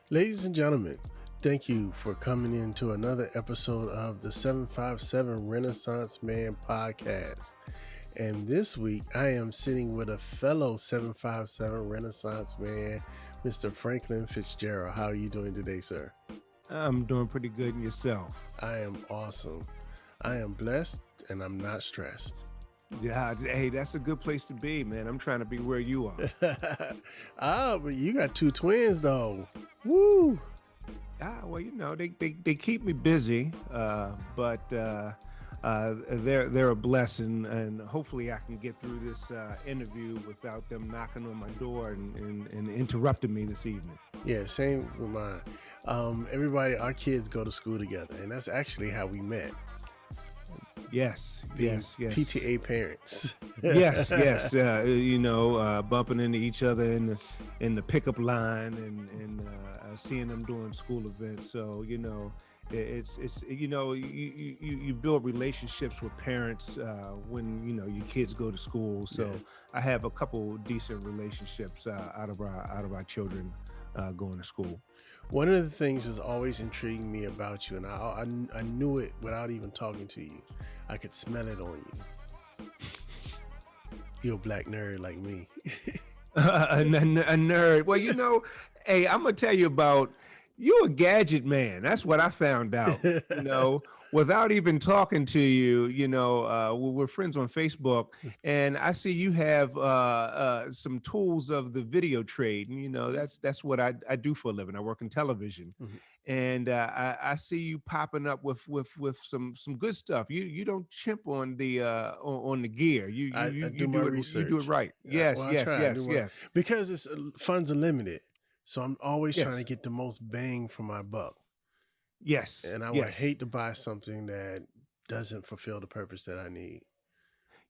Ladies and gentlemen, thank you for coming into another episode of the 757 Renaissance Man podcast. And this week, I am sitting with a fellow 757 Renaissance Man, Mr. Franklin Fitzgerald. How are you doing today, sir? I'm doing pretty good. And yourself? I am awesome. I am blessed and I'm not stressed. Yeah, hey, that's a good place to be, man. I'm trying to be where you are. But you got two twins, though. Woo! Well, you know, they keep me busy, but they're a blessing, and hopefully I can get through this interview without them knocking on my door and interrupting me this evening. Yeah, same with mine. Everybody, our kids go to school together, and that's actually how we met. Yes. PTA parents. yes. Bumping into each other in the pickup line and seeing them doing school events. So, you know, it's you build relationships with parents when, you know, your kids go to school. So yeah. I have a couple decent relationships out of our children going to school. One of the things that's always intrigued me about you, and I knew it without even talking to you. I could smell it on you. You're a black nerd like me. a nerd. Well, you know, hey, I'm gonna tell you about you. A gadget man. That's what I found out. You know, without even talking to you. You know, we're friends on Facebook, and I see you have some tools of the video trade, and you know that's what I do for a living. I work in television, and I see you popping up with some good stuff. You don't chimp on the gear. You do my research. You do it right. Yes. Because it's funds are limited, so I'm always trying to get the most bang for my buck. Yes. And I would hate to buy something that doesn't fulfill the purpose that I need.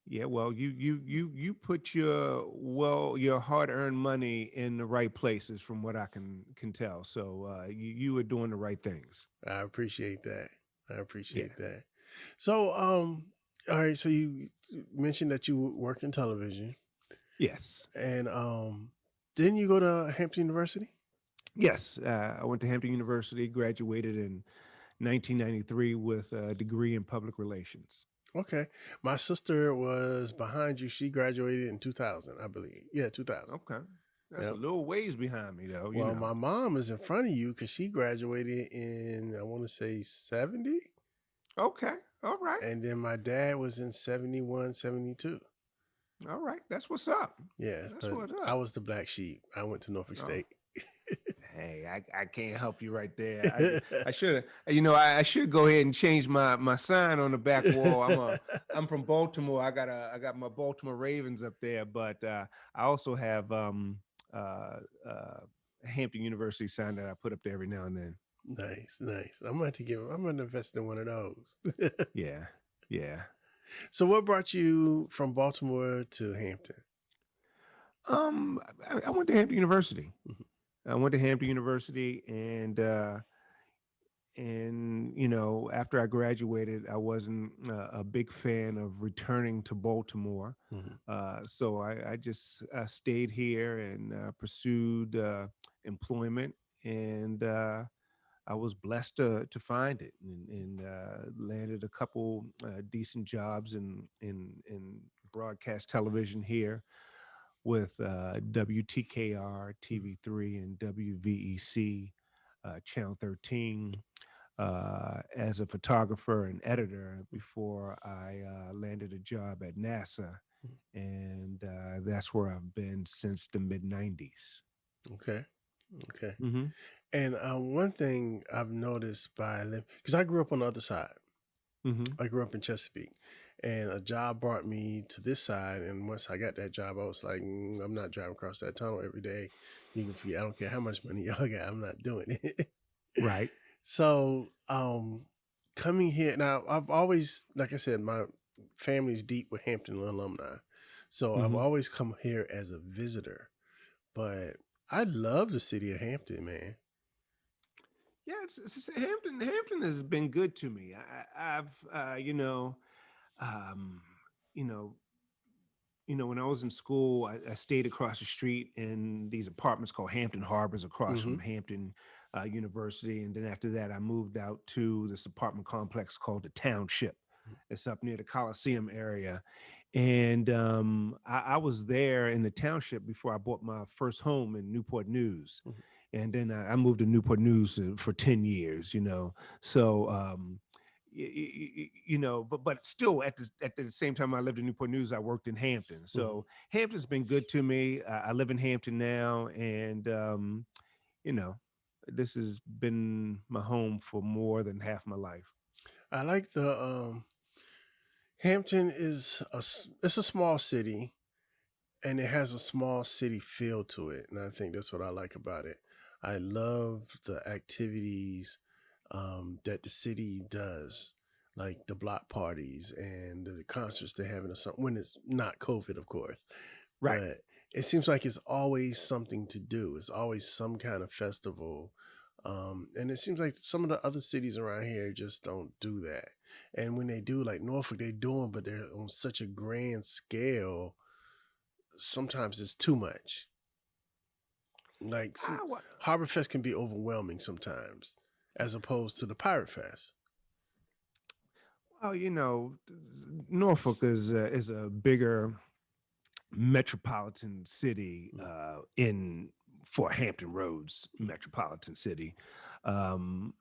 Yeah, well, you put your hard-earned money in the right places, from what I can tell. So you are doing the right things. I appreciate that. That. So all right. So you mentioned that you work in television. Yes. And didn't you go to Hampton University? Yes, I went to Hampton University, graduated in 1993 with a degree in public relations. Okay. My sister was behind you. She graduated in 2000, I believe. Yeah, 2000. Okay. That's a little ways behind me, though. Well, my mom is in front of you because she graduated in, I want to say, 70. Okay. All right. And then my dad was in 71, 72. All right. That's what's up. Yeah. That's what's up. I was the black sheep. I went to Norfolk State. Hey, I can't help you right there. I should, I should go ahead and change my sign on the back wall. I'm from Baltimore. I got my Baltimore Ravens up there, but I also have Hampton University sign that I put up there every now and then. Nice. I'm going to invest in one of those. Yeah. So what brought you from Baltimore to Hampton? I went to Hampton University. Mm-hmm. I went to Hampton University, and you know, after I graduated, I wasn't a big fan of returning to Baltimore. Mm-hmm. So I just stayed here and pursued employment, and I was blessed to find it, and landed a couple decent jobs in broadcast television here, with WTKR TV3 and WVEC Channel 13 as a photographer and editor before I landed a job at NASA, and that's where I've been since the mid-90s. Okay. Mm-hmm. And one thing I've noticed because I grew up on the other side. Mm-hmm. I grew up in Chesapeake. And a job brought me to this side. And once I got that job, I was like, I'm not driving across that tunnel every day. You can forget. I don't care how much money y'all got. I'm not doing it. Right. So, coming here now, I've always, like I said, my family's deep with Hampton alumni. So I've Hmm. always come here as a visitor. But I love the city of Hampton, man. Yeah, Hampton. Hampton has been good to me. I've, um, you know, when I was in school, I stayed across the street in these apartments called Hampton Harbors across Mm-hmm. from Hampton University. And then after that, I moved out to this apartment complex called the Township. It's up near the Coliseum area. And I was there in the Township before I bought my first home in Newport News. Mm-hmm. And then I moved to Newport News for 10 years, So, but still at the same time I lived in Newport News, I worked in Hampton. Mm-hmm. So Hampton's been good to me. I live in Hampton now, and you know, this has been my home for more than half my life. I like the Hampton it's a small city, and it has a small city feel to it, and I think that's what I like about it. I love the activities that the city does, like the block parties and the concerts they're having or something when it's not COVID, of course. Right. But it seems like it's always something to do. It's always some kind of festival. And it seems like some of the other cities around here just don't do that. And when they do, like Norfolk, they do them, but they're on such a grand scale. Sometimes it's too much. Like some What? Harbor Fest can be overwhelming sometimes, as opposed to the Pirate Fest. Well, Norfolk is a bigger metropolitan city in for Hampton Roads metropolitan city. And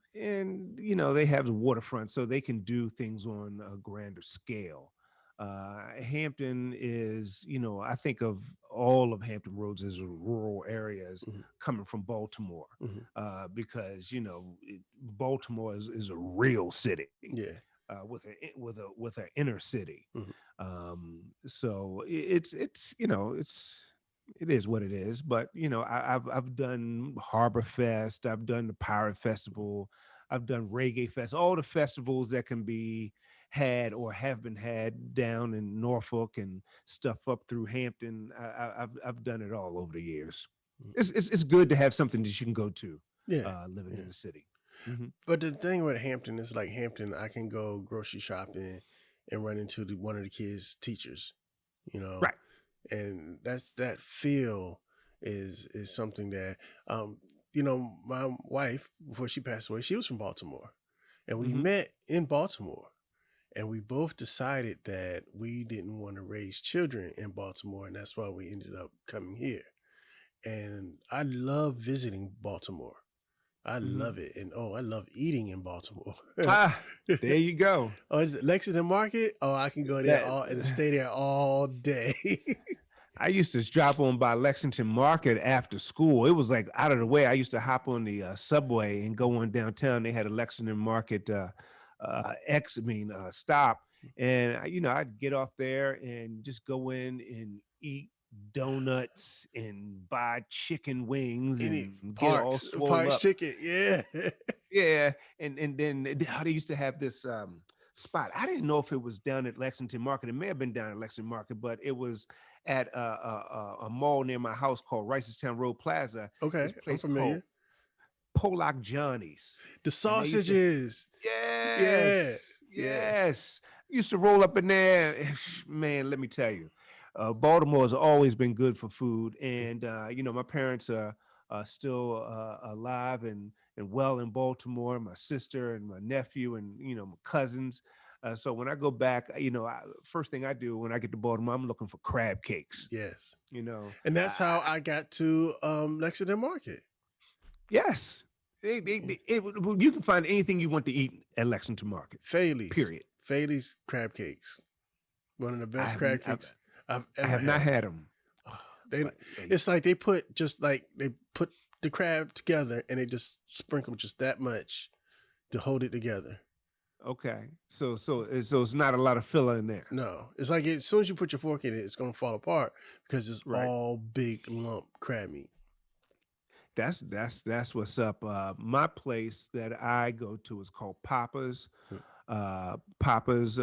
they have the waterfront, so they can do things on a grander scale. Hampton is, I think of all of Hampton Roads as rural areas Mm-hmm. coming from Baltimore, Mm-hmm. because Baltimore is a real city, Yeah. with an inner city. Mm-hmm. So it is what it is. But I've done Harbor Fest, I've done the Pirate Festival, I've done Reggae Fest, all the festivals that can be had or have been had down in Norfolk and stuff up through Hampton. I've done it all over the years. It's good to have something that you can go to, Yeah. living Yeah. in the city. Mm-hmm. But the thing with Hampton is like Hampton, I can go grocery shopping and run into one of the kids' teachers, you know, Right. and that feel is something that my wife before she passed away, she was from Baltimore, and we Mm-hmm. met in Baltimore, and we both decided that we didn't want to raise children in Baltimore, and that's why we ended up coming here. And I love visiting Baltimore. I Mm-hmm. love it. And I love eating in Baltimore. There you go. Oh, is it Lexington Market? Oh, I can go there That and stay there all day. I used to drop on by Lexington Market after school. It was like out of the way. I used to hop on the subway and go on downtown. They had a Lexington Market stop, and I'd get off there and just go in and eat donuts and buy chicken wings Any and get all swole Parks up. chicken, yeah. Yeah, and then how they used to have this spot. I didn't know if it was down at Lexington Market. It may have been down at Lexington Market, but it was at a mall near my house called Ricestown Road Plaza. Okay, This I'm place called familiar. Pollock Johnny's, The and they used to. sausages. Yeah, Yes, yeah. yes. Used to roll up in there. Man, let me tell you, Baltimore has always been good for food, and my parents are still alive and well in Baltimore. My sister and my nephew and my cousins. So when I go back, first thing I do when I get to Baltimore, I'm looking for crab cakes. Yes. You know, And that's how I, I got to Lexington Market. yes, you can find anything you want to eat at Lexington Market. Faley's. Period. Faley's crab cakes. One of the I best have crab cakes I've I ever have not had. had them. They, it's like they put the crab together and they just sprinkle just that much to hold it together. Okay. So it's not a lot of filler in there. No, it's like as soon as you put your fork in it, it's gonna fall apart because it's Right. all big lump crab meat. That's what's up. My place that I go to is called Papa's. Papa's.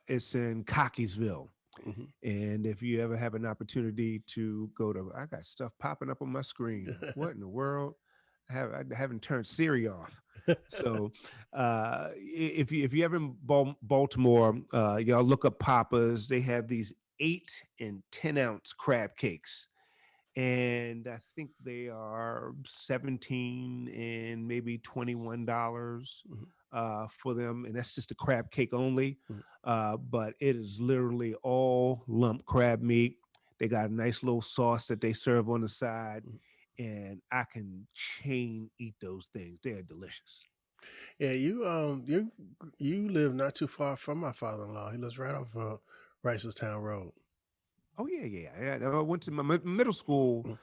It's in Cockeysville. Mm-hmm. And if you ever have an opportunity to go to, I got stuff popping up on my screen. What in the world? I haven't turned Siri off. So if you ever in Baltimore, y'all look up Papa's. They have these 8 and 10 ounce crab cakes, and I think they are 17 and maybe $21 Mm-hmm. for them, and that's just a crab cake only. Mm-hmm. But it is literally all lump crab meat. They got a nice little sauce that they serve on the side, and I can chain eat those things. They're delicious. Yeah, you live not too far from my father-in-law. He lives right off Ricerstown Road. Oh yeah. I went to my middle school. Mm.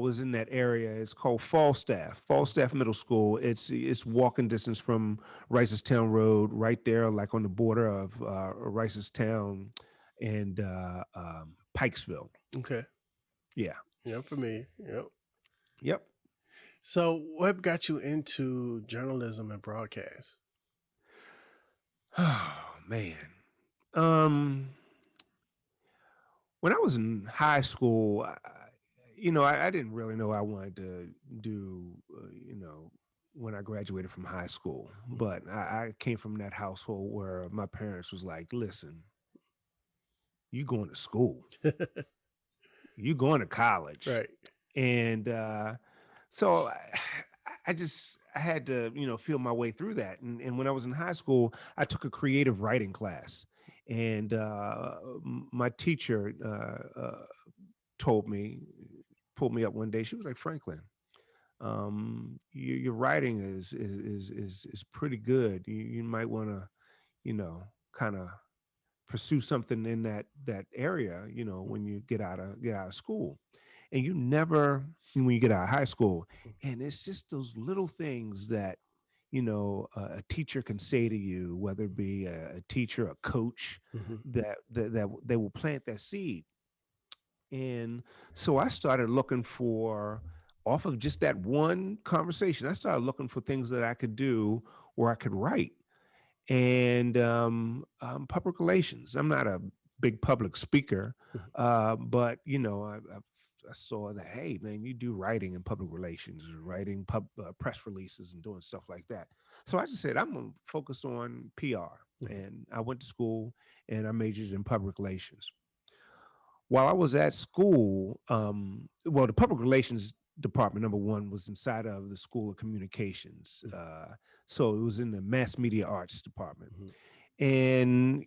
Was in that area. It's called Falstaff Middle School. It's walking distance from Ricerstown Road, right there, like on the border of Ricerstown and Pikesville. Okay, Yeah. yeah, I'm familiar. Yep. Yep. So, what got you into journalism and broadcast? Oh man. Um, when I was in high school, I didn't really know I wanted to do, when I graduated from high school. But I came from that household where my parents was like, listen, you going to school, you going to college. Right. And so I had to, feel my way through that. And when I was in high school, I took a creative writing class. And my teacher told me, pulled me up one day. She was like, Franklin, your writing is pretty good. You might want to, kind of pursue something in that area, when you get out of school. And you never, when you get out of high school, and it's just those little things that a teacher can say to you, whether it be a teacher, a coach, Mm-hmm. that they will plant that seed. And so I started looking for, off of just that one conversation, I started looking for things that I could do where I could write. And public relations. I'm not a big public speaker, but I saw that, hey man, you do writing and public relations, writing press releases and doing stuff like that. So I just said I'm gonna focus on PR, and I went to school and I majored in public relations. While I was at school, the public relations department, number one, was inside of the School of Communications. So it was in the mass media arts department. Mm-hmm. And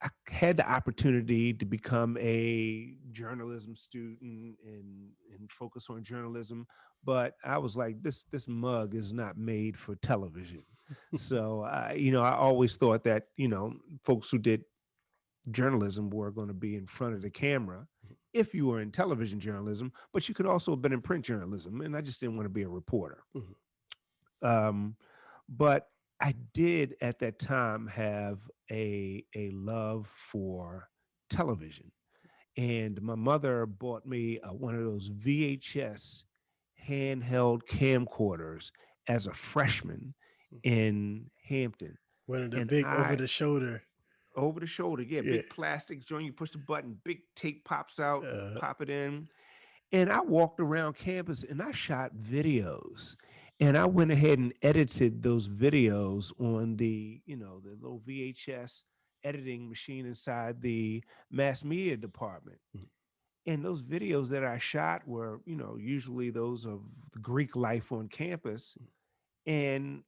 I had the opportunity to become a journalism student and focus on journalism, but I was like, this mug is not made for television. So I always thought that folks who did journalism were going to be in front of the camera if you were in television journalism, but you could also have been in print journalism, and I just didn't want to be a reporter. But I did at that time have a love for television, and my mother bought me one of those VHS handheld camcorders as a freshman in Hampton. One of the And big over the shoulder. Over the shoulder, yeah, big plastic joint. You push the button, big tape pops out, pop it in. And I walked around campus and I shot videos. And I went ahead and edited those videos on the little VHS editing machine inside the mass media department. And those videos that I shot were, usually those of the Greek life on campus. And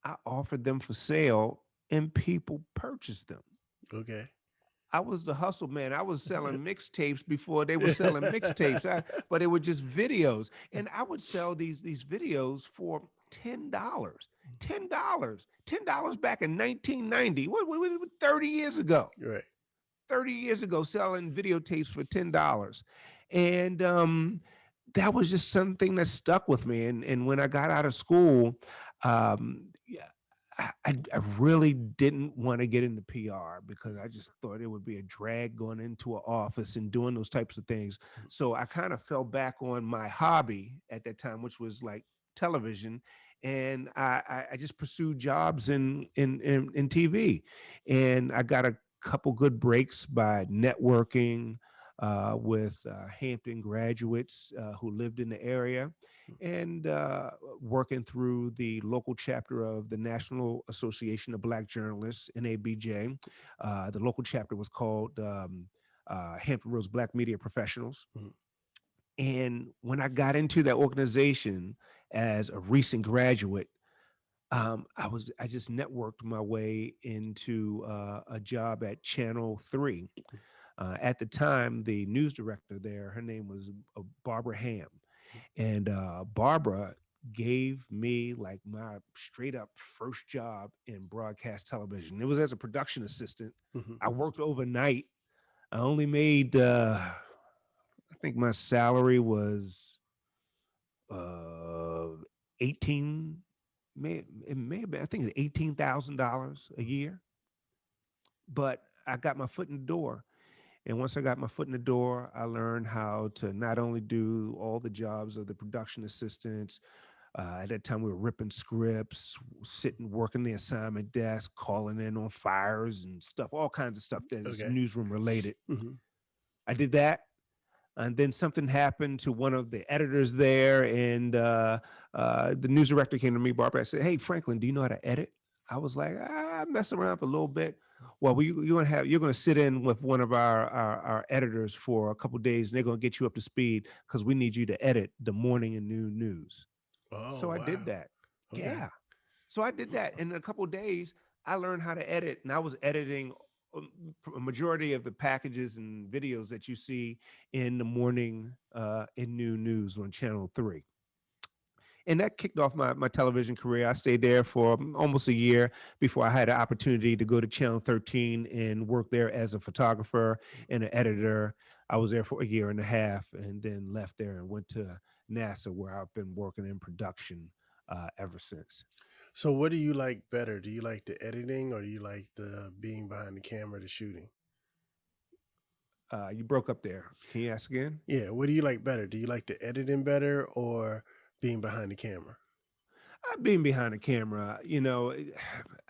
I offered them for sale and people purchased them. Okay. I was the hustle man. I was selling mixtapes before they were selling mixtapes, but they were just videos. And I would sell these videos for $10. $10 back in 1990. What 30 years ago. Right. 30 years ago, selling videotapes for $10. And that was just something that stuck with me. And when I got out of school, I really didn't want to get into PR because I just thought it would be a drag going into an office and doing those types of things. So I kind of fell back on my hobby at that time, which was like television, and I just pursued jobs in TV, and I got a couple good breaks by networking with Hampton graduates who lived in the area, and working through the local chapter of the National Association of Black Journalists, NABJ. The local chapter was called Hampton Roads Black Media Professionals. Mhm. And when I got into that organization as a recent graduate, I just networked my way into a job at Channel 3. At the time, the news director there, her name was Barbara Ham. And Barbara gave me like my straight up first job in broadcast television. It was as a production assistant. Mhm. I worked overnight. I only made, I think my salary was uh, 18, it may have been, I think it's $18,000 a year. But I got my foot in the door. And once I got my foot in the door, I learned how to not only do all the jobs of the production assistants. At that time, we were ripping scripts, sitting, working the assignment desk, calling in on fires and stuff, all kinds of stuff that is Okay. newsroom related. Mhm. I did that. And then something happened to one of the editors there, and the news director came to me, Barbara. I said, "Hey, Franklin, do you know how to edit?" I was like, "I'm messing around for a little bit." Well, you're gonna sit in with one of our editors for a couple of days, and they're gonna get you up to speed because we need you to edit the morning and noon news. Oh, So I did wow. that. Okay. Yeah. So I did that. In a couple of days, I learned how to edit, and I was editing a majority of the packages and videos that you see in the morning and noon news on Channel 3. And that kicked off my television career. I stayed there for almost a year before I had an opportunity to go to Channel 13 and work there as a photographer and an editor. I was there for a year and a half and then left there and went to NASA, where I've been working in production ever since. So, what do you like better? Do you like the editing or do you like the being behind the camera, the shooting? You broke up there. Can you ask again? Yeah, what do you like better? Do you like the editing better or being behind the camera? Being behind the camera,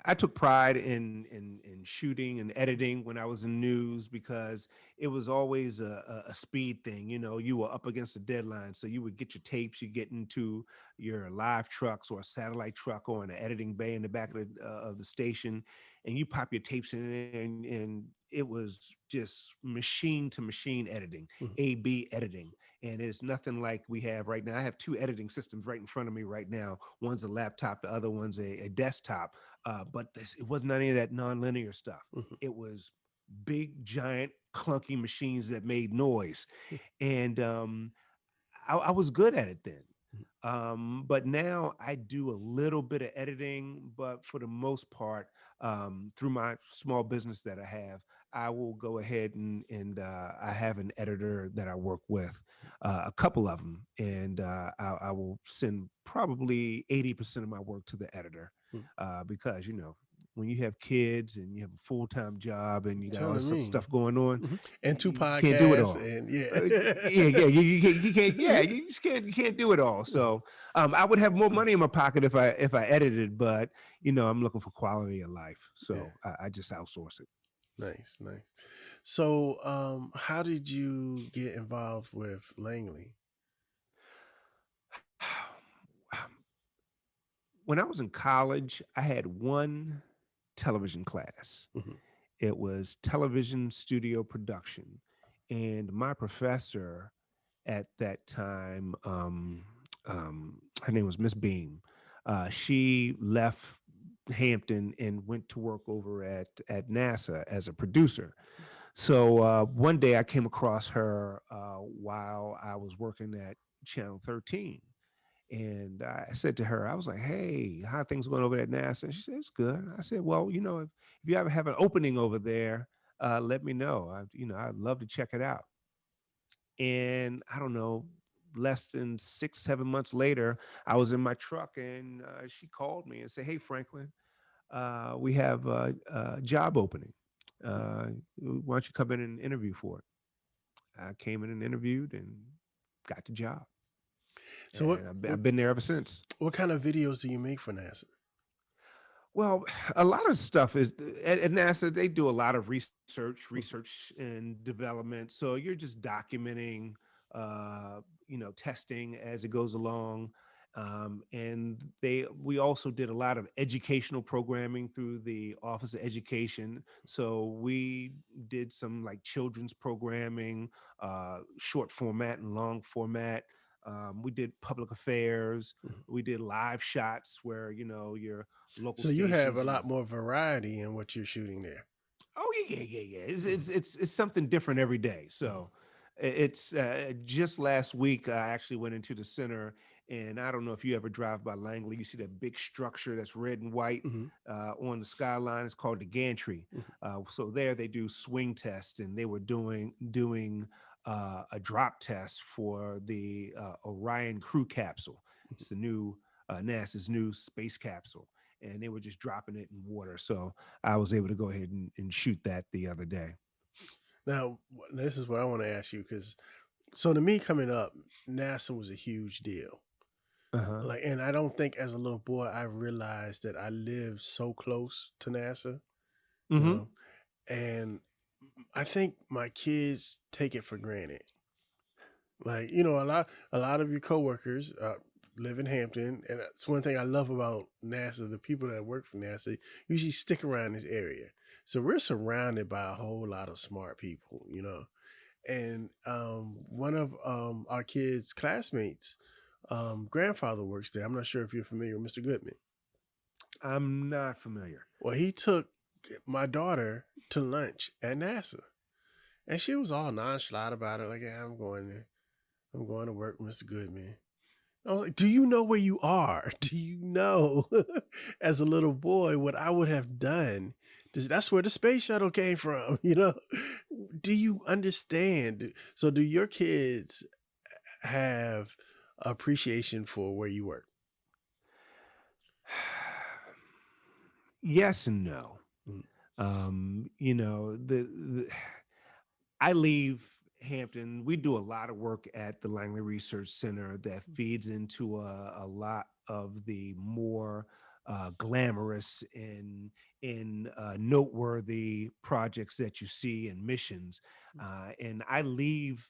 I took pride in shooting and editing when I was in news because it was always a speed thing. You were up against a deadline, so you would get your tapes, you get into your live trucks or a satellite truck or an editing bay in the back of the station, and you pop your tapes in there, and it was just machine to machine editing, Mhm. A/B editing. And it's nothing like we have right now. I have two editing systems right in front of me right now. One's a laptop, the other one's a desktop. It wasn't any of that nonlinear stuff. Mhm. It was big, giant, clunky machines that made noise. And I was good at it then. But now I do a little bit of editing, but for the most part, through my small business that I have, I will go ahead and I have an editor that I work with, a couple of them, and I will send probably 80% of my work to the editor Mhm. because when you have kids and you have a full-time job and you got all Telling this me. stuff going on, Mhm. And two you can't do it podcasts all. and Yeah, you can't, yeah, yeah. you can't do it all. So I would have more money in my pocket if I edited, but I'm looking for quality of life, Yeah. so I just outsource it. Nice, nice. So, how did you get involved with Langley? When I was in college, I had one television class. Mhm. It was television studio production, and my professor at that time, her name was Miss Beam. She left Hampton and went to work over at NASA as a producer. So one day I came across her while I was working at Channel 13. And I said to her, I was like, "Hey, how are things going over at NASA?" And she said, "It's good." I said, "Well, if you ever have an opening over there, let me know. I'd love to check it out." And I don't know, less than 6, 7 months later, I was in my truck and she called me and said, "Hey, Franklin, we have a job opening. Why don't you come in and interview for it? I came in and interviewed and got the job, So and I've been there ever since. what kind of videos do you make for NASA? Well, a lot of stuff is at NASA. They do a lot of research and development. So you're just documenting, testing as it goes along. And we also did a lot of educational programming through the Office of Education. So we did some like children's programming, short format and long format. We did public affairs. Mhm. We did live shots where your local So you have a stations lot and more variety in what you're shooting there. oh yeah. It's Mhm. it's it's, it's something different every day. Mhm. So it's just last week I actually went into the center, and I don't know if you ever drive by Langley. You see that big structure that's red and white Mhm. on the skyline. It's called the gantry. Mhm. So there they do swing tests, and they were doing a drop test for the Orion crew capsule. It's the new NASA's new space capsule, and they were just dropping it in water. So I was able to go ahead and shoot that the other day. Now, this is what I want to ask you because so to me coming up, NASA was a huge deal. Uh-huh. Like, and I don't think as a little boy I realized that I lived so close to NASA, you Mm-hmm. know, and I think my kids take it for granted. Like, a lot of your coworkers live in Hampton, and that's one thing I love about NASA. The people that work for NASA usually stick around this area, so we're surrounded by a whole lot of smart people, And one of our kids' classmates, grandfather works there. I'm not sure if you're familiar with Mr. Goodman. I'm not familiar. Well, he took my daughter to lunch at NASA, and she was all nonchalant about it, like, "Yeah, I'm going to work with Mr. Goodman." I was like, "Do you know where you are? Do you know, as a little boy, what I would have done? That's where the space shuttle came from, Do you understand? So, do your kids have appreciation for where you work?" Yes and no. Mm. The I leave Hampton. We do a lot of work at the Langley Research Center that feeds into a lot of the more glamorous and noteworthy projects that you see in missions. And I leave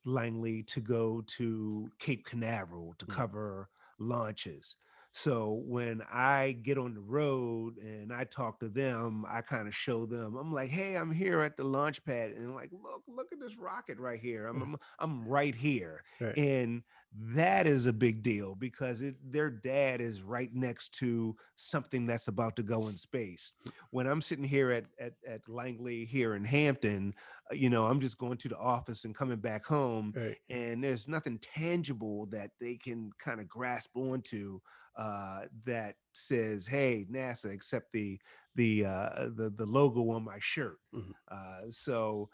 Langley to go to Cape Canaveral to Mm. cover launches. So when I get on the road and I talk to them, I kind of show them. I'm like, "Hey, I'm here at the launch pad, and like, look at this rocket right here. I'm right here." Right. And that is a big deal because their dad is right next to something that's about to go in space. When I'm sitting here at Langley here in Hampton, I'm just going to the office and coming back home, Right. and there's nothing tangible that they can kind of grasp onto that says, "Hey, NASA," except the logo on my shirt. Mhm. So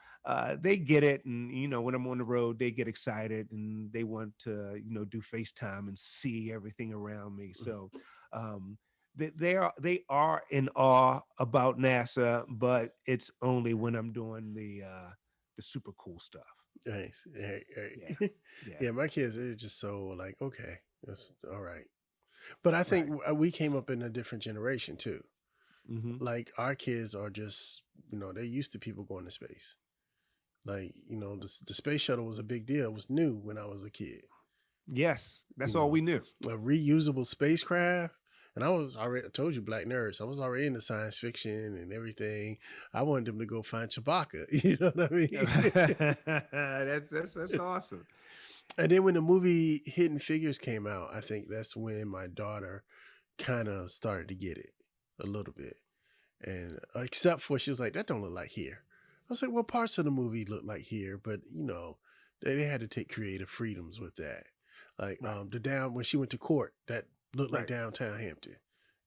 they get it, and when I'm on the road, they get excited and they want to do FaceTime and see everything around me. Mhm. So um, they are in awe about NASA, but it's only when I'm doing the super cool stuff. Nice. Right, Yeah, right. yeah, Yeah, my kids are just so like, okay, that's all right. But I think right. we came up in a different generation too. Hmm. Like our kids are just, they're used to people going to space. Like, the space shuttle was a big deal. It was new when I was a kid. Yes, You that's all know, we knew. a reusable spacecraft. And I told you, Black Nerds, I was already into science fiction and everything. I wanted them to go find Chewbacca. You know what I mean? That's awesome. And then when the movie Hidden Figures came out, I think that's when my daughter kind of started to get it a little bit. And except for she was like, "That don't look like here." I was like, "Well, parts of the movie look like here, but they had to take creative freedoms with that. Like Right, when she went to court, that looked like right. downtown Hampton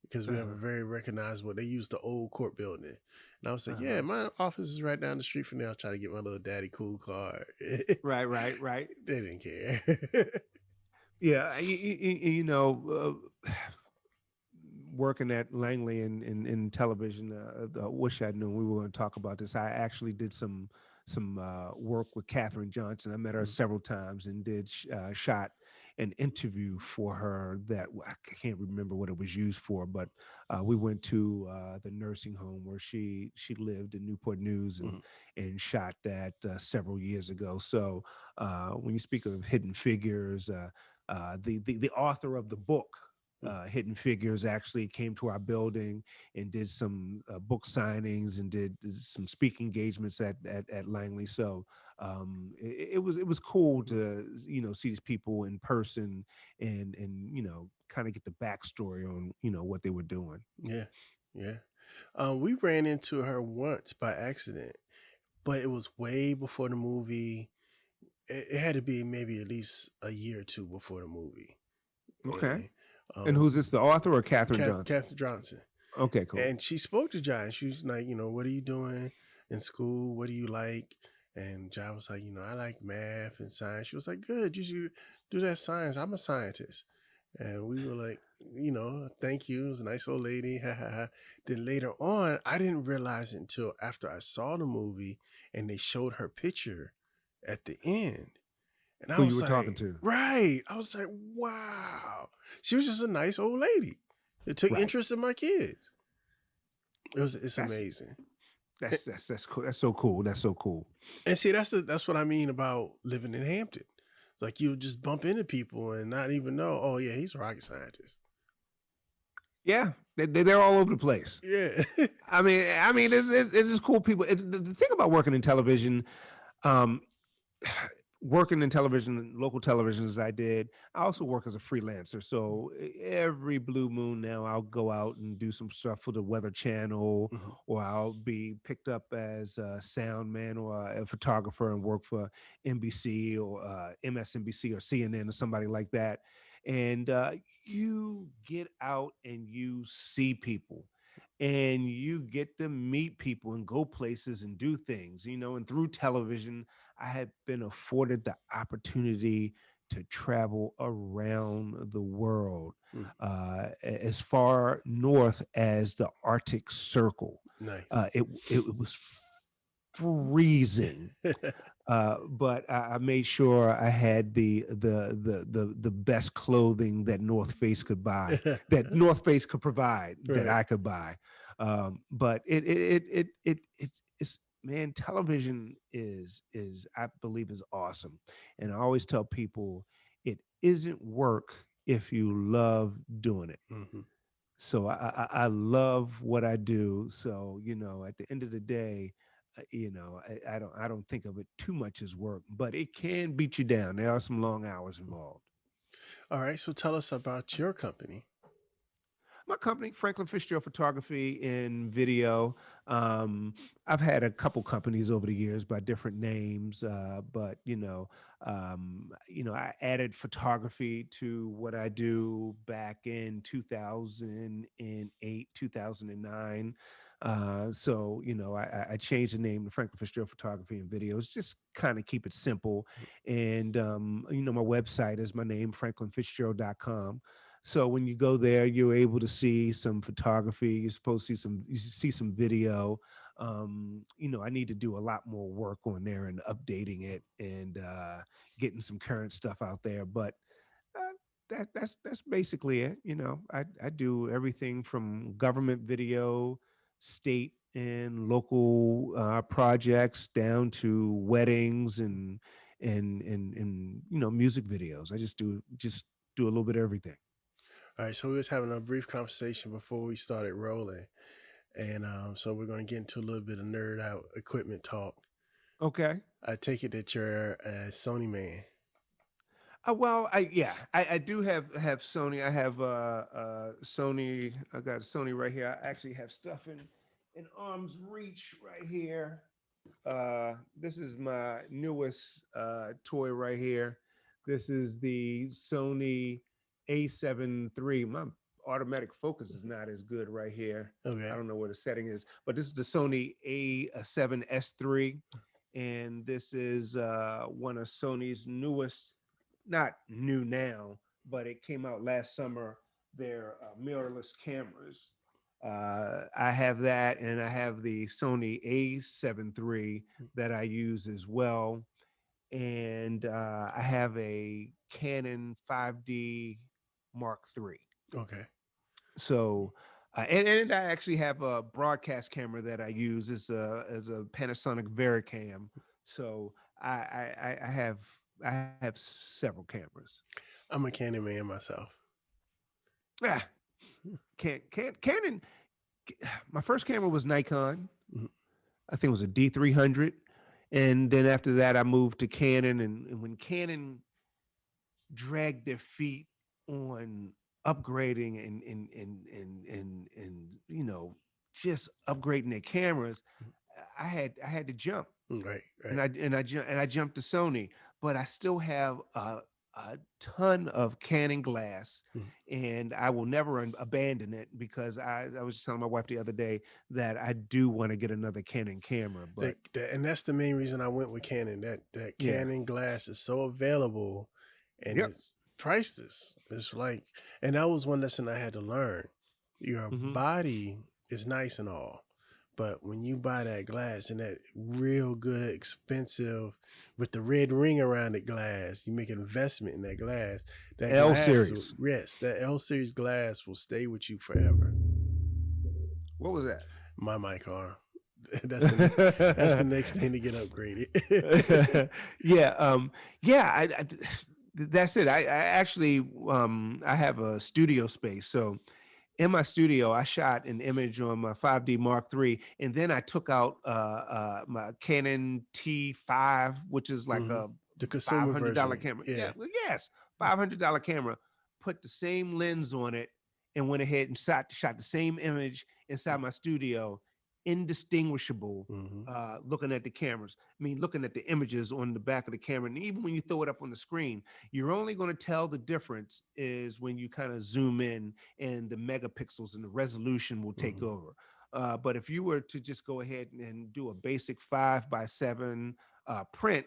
because we have a Uh-huh. very recognizable. They used the old court building, and I was like, "Yeah, Uh-huh. my office is right down the street from there." I was trying to get my little daddy cool card. Right, right, right. They didn't care. Yeah, working at Langley in television. I wish I'd known we were going to talk about this. I actually did some work with Katherine Johnson. I met her Mhm. several times and did shot an interview for her that I can't remember what it was used for, but we went to the nursing home where she lived in Newport News Mhm. and shot that several years ago. So when you speak of hidden figures, the author of the book. Hidden Figures actually came to our building and did some book signings and did some speaking engagements at Langley. So it was cool to see these people in person and kind of get the backstory on what they were doing. Yeah, yeah. We ran into her once by accident, but it was way before the movie. It had to be maybe at least a year or two before the movie. Okay. And And who's this? The author or Katherine Johnson? Kathy Johnson. Okay, cool. And she spoke to Jai. She was like, what are you doing in school? What do you like? And Jai was like, I like math and science. She was like, good, you should do that science. I'm a scientist. And we were like, thank you. It was a nice old lady. Ha ha ha. Then later on, I didn't realize it until after I saw the movie and they showed her picture at the end. And I Who you was were talking like, to? right. I was like, wow. She was just a nice old lady. It took Right. interest in my kids. It's That's amazing. that's cool. That's so cool. That's so cool. And see, that's what I mean about living in Hampton. It's like you just bump into people and not even know, oh yeah, he's a rocket scientist. Yeah, they're all over the place. Yeah. I mean, it's just cool people. The thing about working in television, um, working in television, local television as I did, I also work as a freelancer. So every blue moon now, I'll go out and do some stuff for the Weather Channel, Mhm. or I'll be picked up as a sound man or a photographer and work for NBC or MSNBC or CNN or somebody like that. And you get out and you see people and you get to meet people and go places and do things, and through television, I have been afforded the opportunity to travel around the world, Mm. as far north as the Arctic Circle. Nice. It was freezing, but I made sure I had the best clothing that North Face could buy, that North Face could provide, that Right. I could buy. But it's, man, television is I believe is awesome, and I always tell people it isn't work if you love doing it. Hmm. So I love what I do. So at the end of the day, I don't think of it too much as work, but it can beat you down. There are some long hours involved. All right. So tell us about your company. My company, Franklin Fitzgerald Photography and Video. Um, I've had a couple companies over the years by different names, but I added photography to what I do back in 2008, 2009. So I changed the name to Franklin Fitzgerald Photography and Videos, just kind of keep it simple. And my website is my name, franklinfitzgerald.com. So when you go there, you're able to see some photography. You're supposed to see some video. I need to do a lot more work on there and updating it and getting some current stuff out there. But uh, that's basically it. I do everything from government video, state and local projects, down to weddings and music videos. I just do a little bit of everything. All right. So we was having a brief conversation before we started rolling. And so we're going to get into a little bit of nerd out equipment talk. Okay. I take it that you're a Sony man. Well, I do have Sony. I have Sony. I got Sony right here. I actually have stuff in arm's reach right here. This is my newest toy right here. This is the Sony A7 III. My automatic focus is not as good right here. I Okay. don't know where the setting is, but this is the Sony A7S III, and this is one of Sony's newest, not new now, but it came out last summer. their mirrorless cameras. I have that, and I have the Sony A7 III that I use as well, and I have a Canon 5D Mark III. Okay. So, and I actually have a broadcast camera that I use as a Panasonic Vericam. So I have several cameras. I'm a Canon man myself. Ah, Canon. My first camera was Nikon. Mhm. I think it was a D300, and then after that I moved to Canon. And when Canon dragged their feet on upgrading and just upgrading their cameras, I had to jump, Right, right. and I jumped to Sony, but I still have a ton of Canon glass, Mhm. and I will never abandon it, because I was just telling my wife the other day that I do want to get another Canon camera, but And that's the main reason I went with Canon. That yeah, Canon glass is so available, and yep, it's priceless. It's like, and that was one lesson I had to learn. Your hmm, body is nice and all, but when you buy that glass and that real good, expensive, with the red ring around the glass, you make an investment in that glass. That L glass, series. yes, that L series glass will stay with you forever. What was that? My mic arm. That's the next thing to get upgraded. Yeah, yeah. That's it. I actually I have a studio space, so in my studio I shot an image on my 5D Mark III, and then I took out my Canon T5, which is like Hmm. a The consumer $500 version, camera. Yeah, yeah. well, yes, $500 camera. Put the same lens on it, and went ahead and shot the same image inside my studio, indistinguishable. Hmm. Looking at the cameras, I mean, looking at the images on the back of the camera, and even when you throw it up on the screen, you're only going to tell the difference is when you kind of zoom in, and the megapixels and the resolution will take Hmm. over. But if you were to just go ahead and do a basic 5x7 print,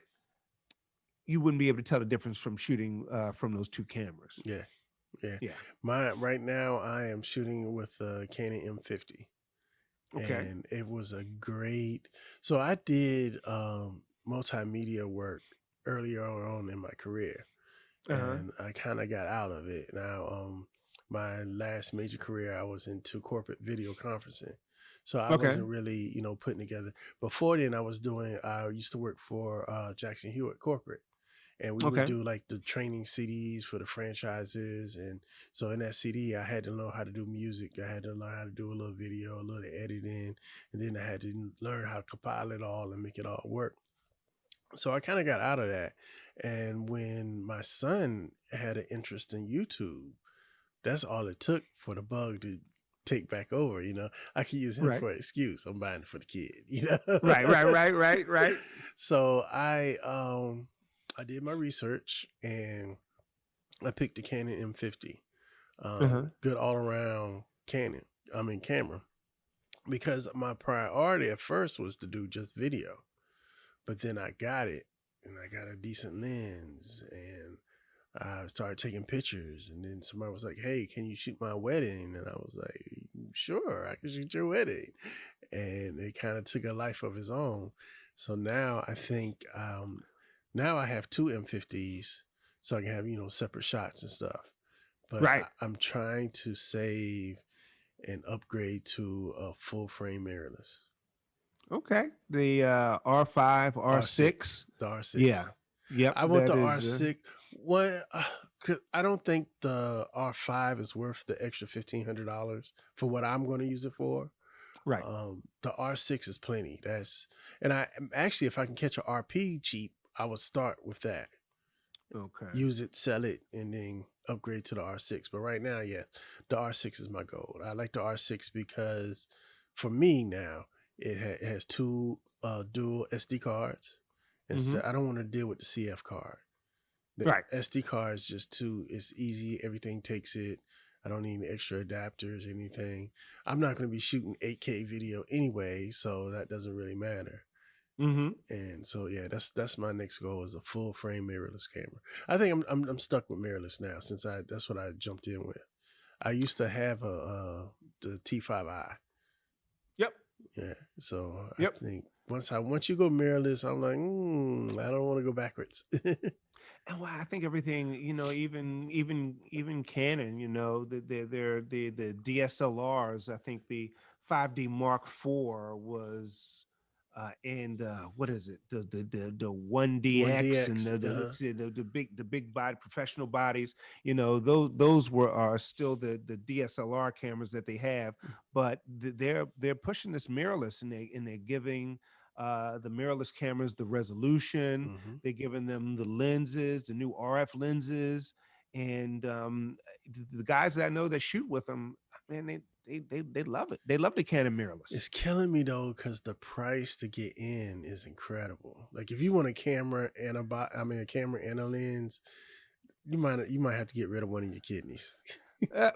you wouldn't be able to tell the difference from shooting from those two cameras. Yeah, yeah. Yeah. Right now I am shooting with a Canon M50, Okay. and it was a great. So I did multimedia work earlier on in my career, Uh huh. and I kind of got out of it. Now, my last major career, I was into corporate video conferencing. So I Okay. wasn't really, putting together. Before then, I used to work for Jackson Hewitt Corporate. And we would Okay. do like the training CDs for the franchises. And so in that CD, I had to know how to do music. I had to learn how to do a little video, a little editing. And then I had to learn how to compile it all and make it all work. So I kind of got out of that. And when my son had an interest in YouTube, that's all it took for the bug to take back over. I could use him Right. for an excuse. I'm buying it for the kid. Right. Right. Right. Right. Right. So I did my research, and I picked the Canon M50. Uh huh. Good all around camera, because my priority at first was to do just video. But then I got it, and I got a decent lens, and I started taking pictures. And then somebody was like, "Hey, can you shoot my wedding?" And I was like, "Sure, I can shoot your wedding." And it kind of took a life of its own. So now I think now I have two M50s, so I can have separate shots and stuff. But Right. I'm trying to save and upgrade to a full frame mirrorless. Okay. The R5, R6, R6. the R6. Yeah. Yep. I want That the is. R6. What? I don't think the R5 is worth the extra $1,500 for what I'm going to use it for. Right. The R6 is plenty. And I actually, if I can catch a RP cheap, I would start with that. Okay. Use it, sell it, and then upgrade to the R6. But right now, yeah, the R6 is my goal. I like the R6 because for me now, it has two dual SD cards. Mm-hmm. Instead, I don't want to deal with the CF card. The Right. SD card is just it's easy. Everything takes it. I don't need any extra adapters, anything. I'm not going to be shooting 8K video anyway, so that doesn't really matter. Mm-hmm. And so yeah, that's my next goal, is a full frame mirrorless camera. I think I'm stuck with mirrorless now, since that's what I jumped in with. I used to have the T5i. Yep. Yeah. So I Yep. think once you go mirrorless, I'm like, I don't want to go backwards. And well, I think everything, even Canon, the DSLRs. I think the 5D Mark IV was, and what is it? The 1DX and 1DX. the big body professional bodies. Those are still the DSLR cameras that they have, but they're pushing this mirrorless, and they're giving the mirrorless cameras the resolution. Mm-hmm. They're giving them the lenses, the new RF lenses, and the guys that I know that shoot with them, man, they love it. They love the Canon mirrorless. It's killing me though, because the price to get in is incredible. Like if you want a camera and a camera and a lens, you might have to get rid of one of your kidneys.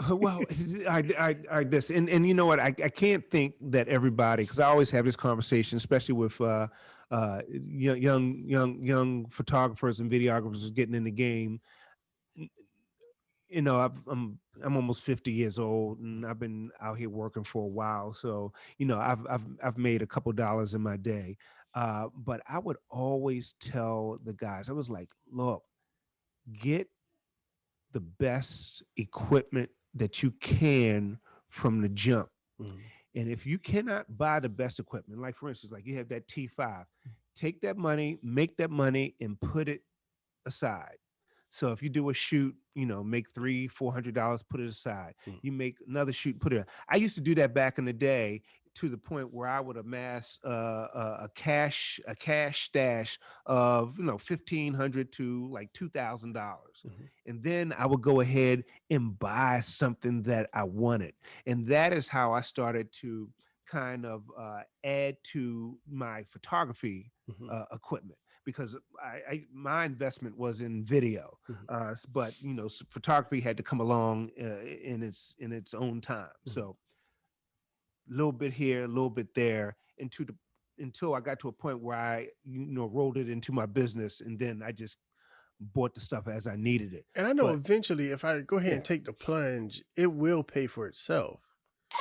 Well, this and you know what? I can't think that everybody, because I always have this conversation, especially with young photographers and videographers getting in the game. I'm almost 50 years old, and I've been out here working for a while. So I've made a couple dollars in my day. But I would always tell the guys, I was like, look, get the best equipment that you can from the jump. Mm-hmm. And if you cannot buy the best equipment, like for instance, like you have that T5, take that money, make that money, and put it aside. So if you do a shoot, make $300-400, put it aside. You make another shoot, put it. I used to do that back in the day, to the point where I would amass a cash stash of $1,500 to like $2,000, and then I would go ahead and buy something that I wanted, and that is how I started to kind of add to my photography equipment, because my investment was in video, but photography had to come along in its own time. So a little bit here, a little bit there, until I got to a point where I rolled it into my business, and then I just bought the stuff as I needed it. And I know eventually, if I go ahead and take the plunge, it will pay for itself.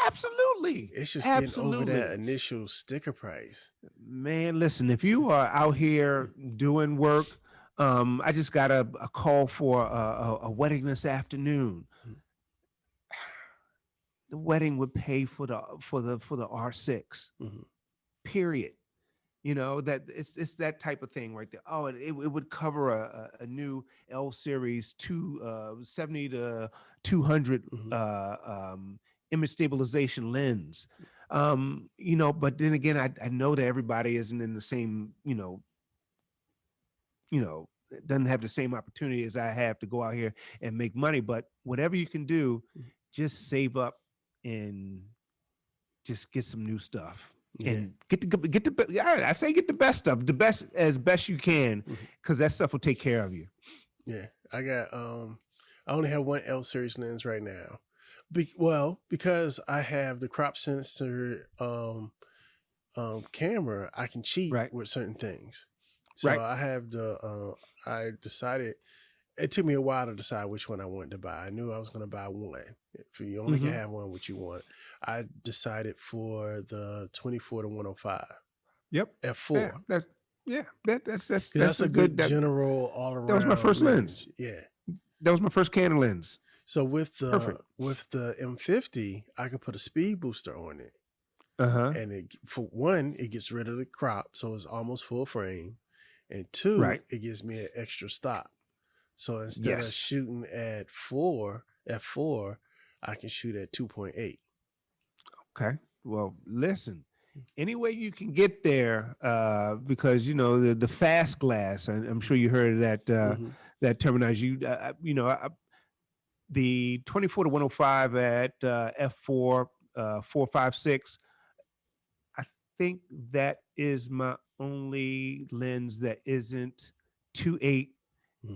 Absolutely. It's just getting over that initial sticker price. Man, listen, if you are out here doing work, I just got a call for a wedding this afternoon. The wedding would pay for the R6. Period. That it's that type of thing right there. Oh, it would cover a new L series 270 to 200 image stabilization lens. But then again, I know that everybody isn't in the same, doesn't have the same opportunity as I have to go out here and make money. But whatever you can do, just save up and just get some new stuff. And get the best stuff, the best as best you can, because that stuff will take care of you. Yeah, I got I only have one L series lens right now. Because I have the crop sensor camera, I can cheat with certain things. So I have I decided, it took me a while to decide which one I wanted to buy. I knew I was going to buy one. If you only can have one, what you want. I decided for the 24 to 105. Yep. F4. That's a good general all around. That was my first lens. Yeah. That was my first Canon lens. So with the M50, I could put a speed booster on it. And for one, it gets rid of the crop, so it's almost full frame. And two, it gives me an extra stop. So instead of shooting at F4, I can shoot at 2.8. Okay. Well, listen, any way you can get there, because the fast glass, I'm sure you heard of that that terminology. The 24 to 105 at F4 456. I think that is my only lens that isn't 2.8.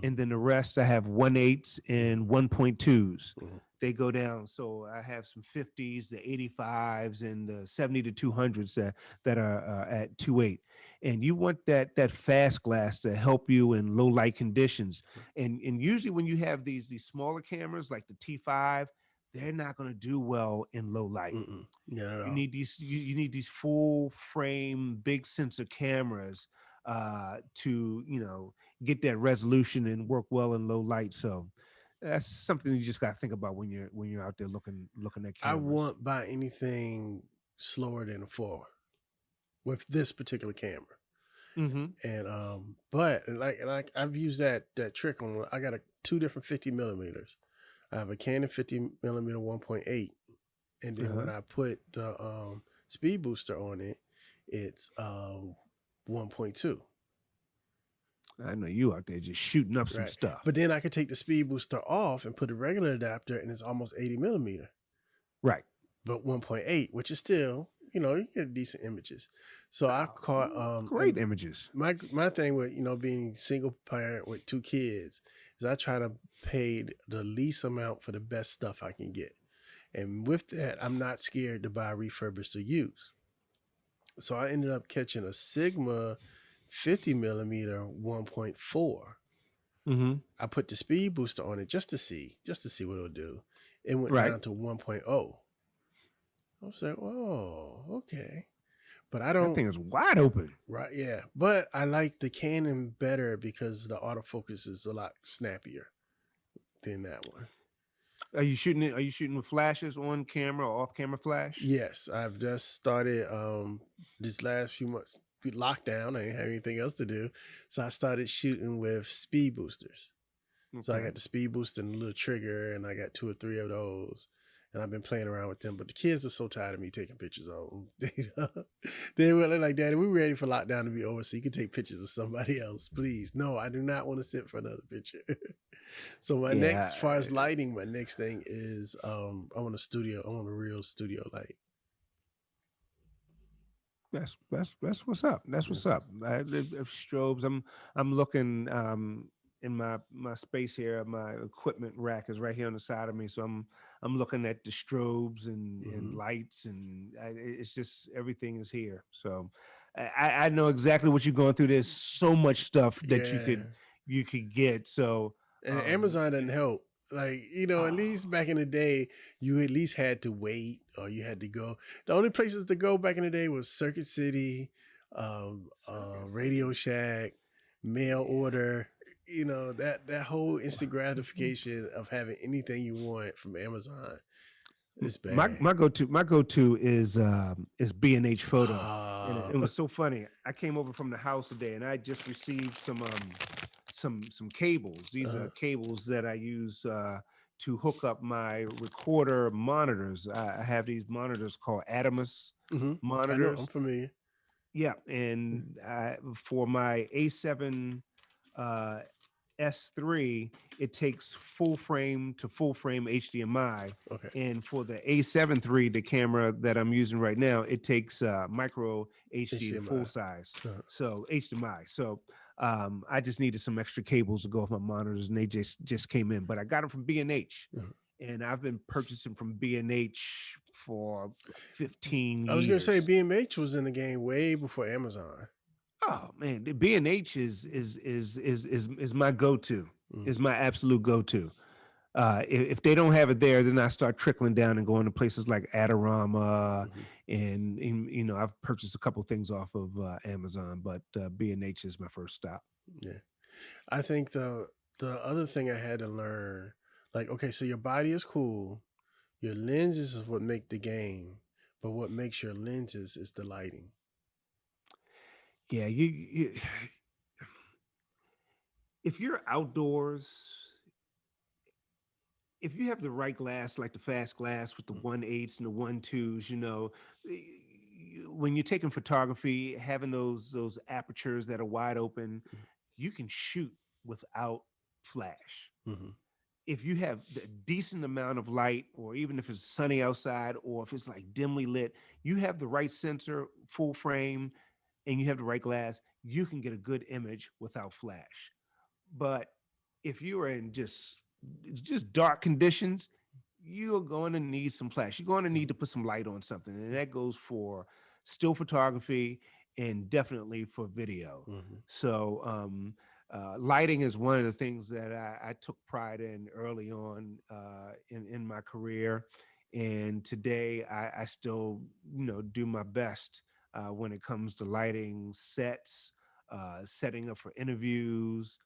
And then the rest I have 1.8s and 1.2s. They go down. So I have some 50s, the 85s, and the 70 to 200s that are at 2.8. And you want that fast glass to help you in low light conditions. And usually when you have these smaller cameras like the T5, they're not going to do well in low light. Mm-mm. Not at You all. need these you need these full frame big sensor cameras to get that resolution and work well in low light. So that's something you just got to think about when you're out there looking at I cameras. won't buy anything slower than a 4 with this particular camera. Mm-hmm. And but like I've used that trick on. I got two different 50 millimeters. I have a Canon 50 millimeter 1.8, and then when Uh-huh. I put the speed booster on it, it's 1.2. I know you out there just shooting up some Right, stuff. but then I could take the speed booster off and put a regular adapter, and it's almost 80 millimeter, Right. but 1.8, which is still, you get decent images. So I caught Great and images. my thing with being single parent with two kids is I try to pay the least amount for the best stuff I can get, and with that I'm not scared to buy refurbished or used. So I ended up catching a Sigma 50 millimeter 1.4. Mm-hmm. I put the speed booster on it just to see what it'll do. It went Right. down to 1.0. I was like, oh, okay. But I That don't, thing is wide open. right, yeah. But I like the Canon better because the autofocus is a lot snappier than that one. Are you shooting it? Are you shooting with flashes on camera or off camera flash? Yes, I've just started this last few months lockdown. I didn't have anything else to do. So I started shooting with speed boosters. So I Okay. got the speed booster and the little trigger, and I got 2 or 3 of those. And I've been playing around with them. But the kids are so tired of me taking pictures of them. They were like, Daddy, we're ready for lockdown to be over so you can take pictures of somebody else. Please. No, I do not want to sit for another picture. So my next, Yeah, as far as lighting, my next thing is I want a studio. I want a real studio light. that's what's up. That's Yeah. what's up. Strobes. I'm looking in my space here. My equipment rack is right here on the side of me, so I'm looking at the strobes and Mm-hmm. lights, and it's just everything is here. So I know exactly what you're going through. There's so much stuff that Yeah. you could get. So And um, Amazon doesn't help. Like, at oh, least back in the day, you at least had to wait or you had to go. The only places to go back in the day was Circuit City, Radio Shack, mail order. That whole instant gratification of having anything you want from Amazon is bad. my go to is B&H Photo, and Uh, it was so funny. I came over from the house today, and I just received some cables. These uh, are cables that I use to hook up my recorder monitors. I have these monitors called Adamus mm-hmm. I know, I'm monitors. familiar. Yeah, and for my A7 uh, S3, it takes full frame to full frame HDMI. Okay. And for the A7 III, the camera that I'm using right now, it takes micro HD to full HDMI. size. Uh, So HDMI. So I just needed some extra cables to go with my monitors, and they just came in. But I got them from B&H, uh. and I've been purchasing from B&H for like 15 I was gonna say years. BMH was in the game way before Amazon. Oh man, the B&H is my go-to. Mm-hmm. Is my absolute go-to. If they don't have it there, then I start trickling down and going to places like Adorama, Mm-hmm. and I've purchased a couple things off of Amazon, but B&H is my first stop. Yeah. I think the other thing I had to learn, like, okay, so your body is cool, your lenses is what make the game, but what makes your lenses is the lighting. Yeah, if you're outdoors, if you have the right glass, like the fast glass with the 1/8s and the 1/2s, when you're taking photography, having those apertures that are wide open, you can shoot without flash. Mm-hmm. If you have a decent amount of light, or even if it's sunny outside, or if it's like dimly lit, you have the right sensor, full frame, and you have the right glass, you can get a good image without flash. But if you are in just dark conditions, you're going to need some flash. You're going to need to put some light on something, and that goes for still photography and definitely for video. Mm-hmm. So lighting is one of the things that I took pride in early on in my career, and today I still do my best when it comes to lighting sets, setting up for interviews,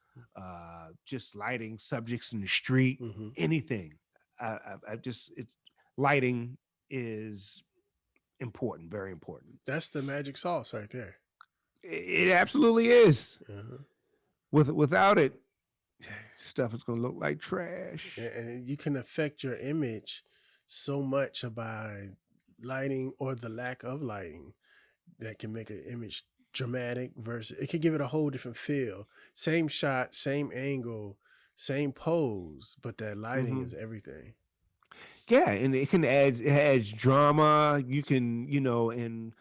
just lighting subjects in the street, Mm-hmm. anything. I just it's lighting is important, very important. That's the magic sauce right there. It absolutely is. Uh-huh. Without it, stuff is going to look like trash. And you can affect your image so much by lighting or the lack of lighting that can make an image dramatic versus it can give it a whole different feel. Same shot, same angle, same pose, but that lighting is everything. Yeah, and it adds drama. You can, and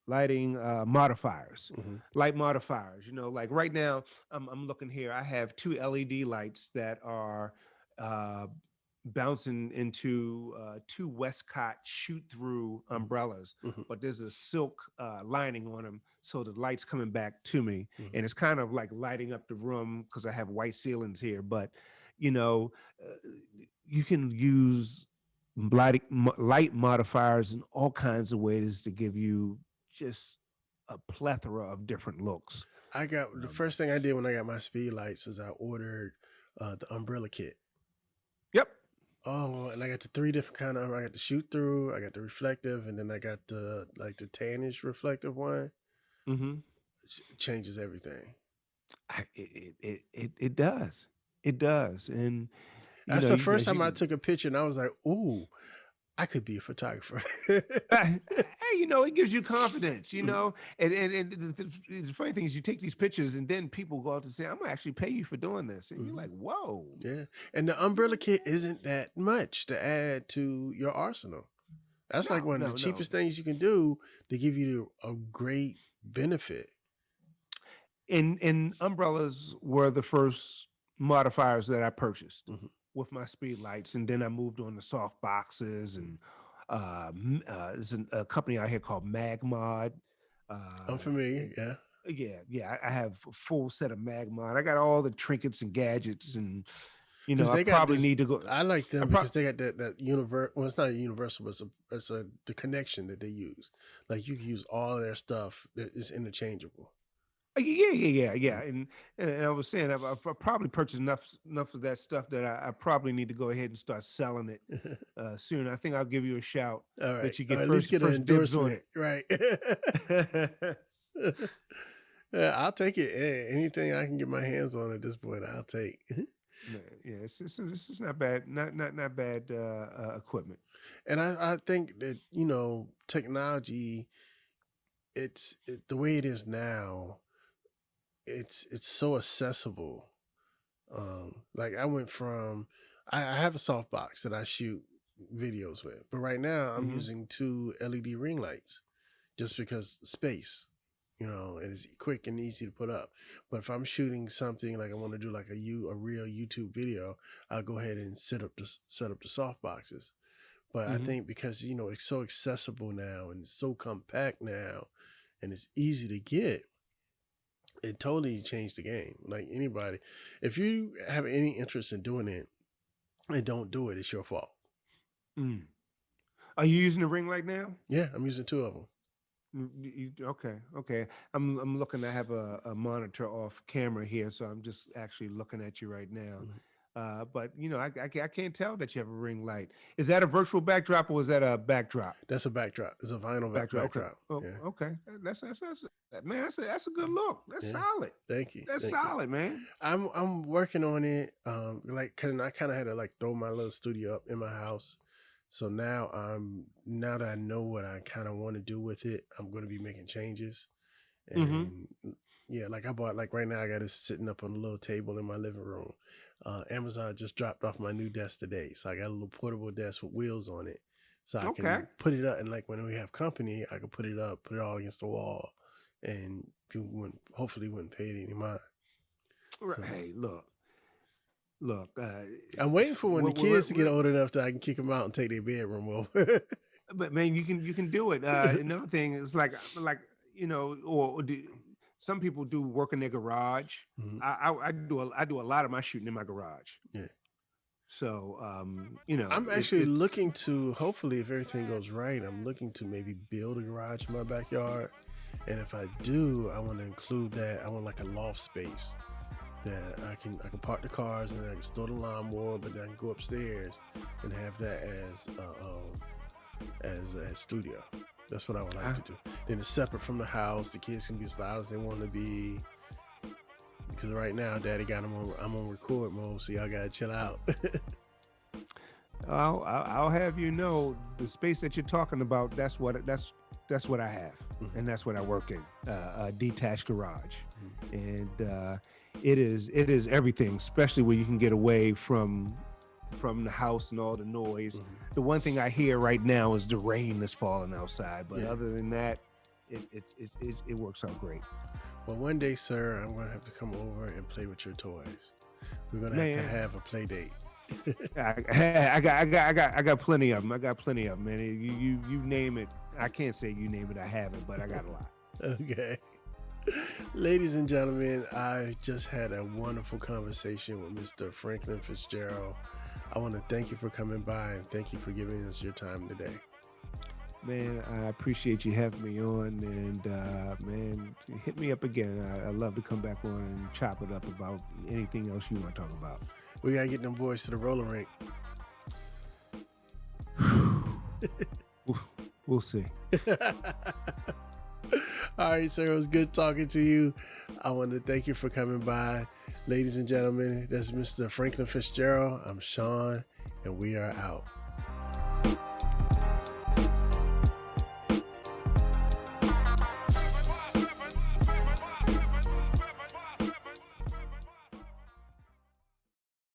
lighting modifiers, light modifiers. Like right now, I'm looking here. I have two LED lights that are bouncing into two Westcott shoot-through umbrellas, but there's a silk lining on them, so the light's coming back to me, and it's kind of like lighting up the room because I have white ceilings here. But you can use light modifiers in all kinds of ways to give you just a plethora of different looks. I got the first thing I did when I got my speed lights is I ordered the umbrella kit. Yep. Oh, and I got the 3 different kind of. I got the shoot through, I got the reflective, and then I got the tannish reflective one. It changes everything. It does. It does, and that's the first time I took a picture, and I was like, "Ooh, I could be a photographer." Hey, it gives you confidence, and the funny thing is you take these pictures and then people go out to say, I'm gonna actually pay you for doing this. And you're like, whoa. Yeah. And the umbrella kit isn't that much to add to your arsenal. That's like one of the cheapest things you can do to give you a great benefit. And umbrellas were the first modifiers that I purchased with my speed lights. And then I moved on to soft boxes, and there's a company out here called MagMod. I'm familiar. Yeah. I have a full set of MagMod. I got all the trinkets and gadgets, and I probably need to go. I like them because they got that universal. Well, it's not a universal, but it's the connection that they use. Like you can use all of their stuff that is interchangeable. Yeah. And I was saying I've probably purchased enough of that stuff that I probably need to go ahead and start selling it soon. I think I'll give you a shout. All right. That you get at least get an endorsement, right? Yeah, I'll take it. Anything I can get my hands on at this point, I'll take. Yeah, it's not bad. Not bad equipment. And I think that technology, it's the way it is now. It's so accessible. Like I went from I have a softbox that I shoot videos with, but right now I'm using 2 LED ring lights just because space, and it's quick and easy to put up. But if I'm shooting something like I want to do like a real YouTube video, I'll go ahead and set up the softboxes. But I think because it's so accessible now and it's so compact now and it's easy to get, it totally changed the game. Like anybody, if you have any interest in doing it and don't do it, it's your fault. Are you using the ring light now? Yeah, I'm using 2 of them. Okay. I'm looking. I have a monitor off camera here, so I'm just actually looking at you right now. But I can't tell that you have a ring light. Is that a virtual backdrop or is that a backdrop? That's a backdrop. It's a vinyl backdrop. Okay. Oh, yeah. Okay. That's man. That's a good look. That's solid. Thank you. That's solid, man. I'm working on it. I kind of had to throw my little studio up in my house. So now that I know what I kind of want to do with it, I'm going to be making changes. And yeah, I bought right now I got it sitting up on a little table in my living room. Amazon just dropped off my new desk today, so I got a little portable desk with wheels on it, so I can put it up. And when we have company, I can put it up, put it all against the wall, and people hopefully wouldn't pay it any mind. Right. So, hey, look. I'm waiting for when the kids to get old enough that I can kick them out and take their bedroom over. But man, you can do it. Another thing is or some people do work in their garage. Mhm. I do a lot of my shooting in my garage. Yeah. So I'm actually looking to, hopefully, if everything goes right, I'm looking to maybe build a garage in my backyard. And if I do, I want to include that. I want like a loft space that I can park the cars and I can store the lawnmower, but then I can go upstairs and have that as a studio. That's what I would like to do. Then it's separate from the house. The kids can be as loud as they want to be. Because right now, Daddy got them on. I'm on record mode, so y'all gotta chill out. I'll have you know, the space that you're talking about. That's what I have, and that's what I work in. A detached garage, and it is everything, especially when you can get away from the house and all the noise. The one thing I hear right now is the rain that's falling outside, but other than that, it works out great. Well, one day, sir, I'm gonna have to come over and play with your toys. We're gonna have to have a play date. I got plenty of them. Man. You name it. I can't say you name it. I haven't, but I got a lot. Okay. Ladies and gentlemen, I just had a wonderful conversation with Mr. Franklin Fitzgerald. I want to thank you for coming by and thank you for giving us your time today. Man, I appreciate you having me on, and man, hit me up again. I love to come back on and chop it up about anything else you want to talk about. We gotta get them boys to the roller rink. We'll see. All right, sir, it was good talking to you. I want to thank you for coming by. Ladies and gentlemen, that's Mr. Franklin Fitzgerald. I'm Sean, and we are out.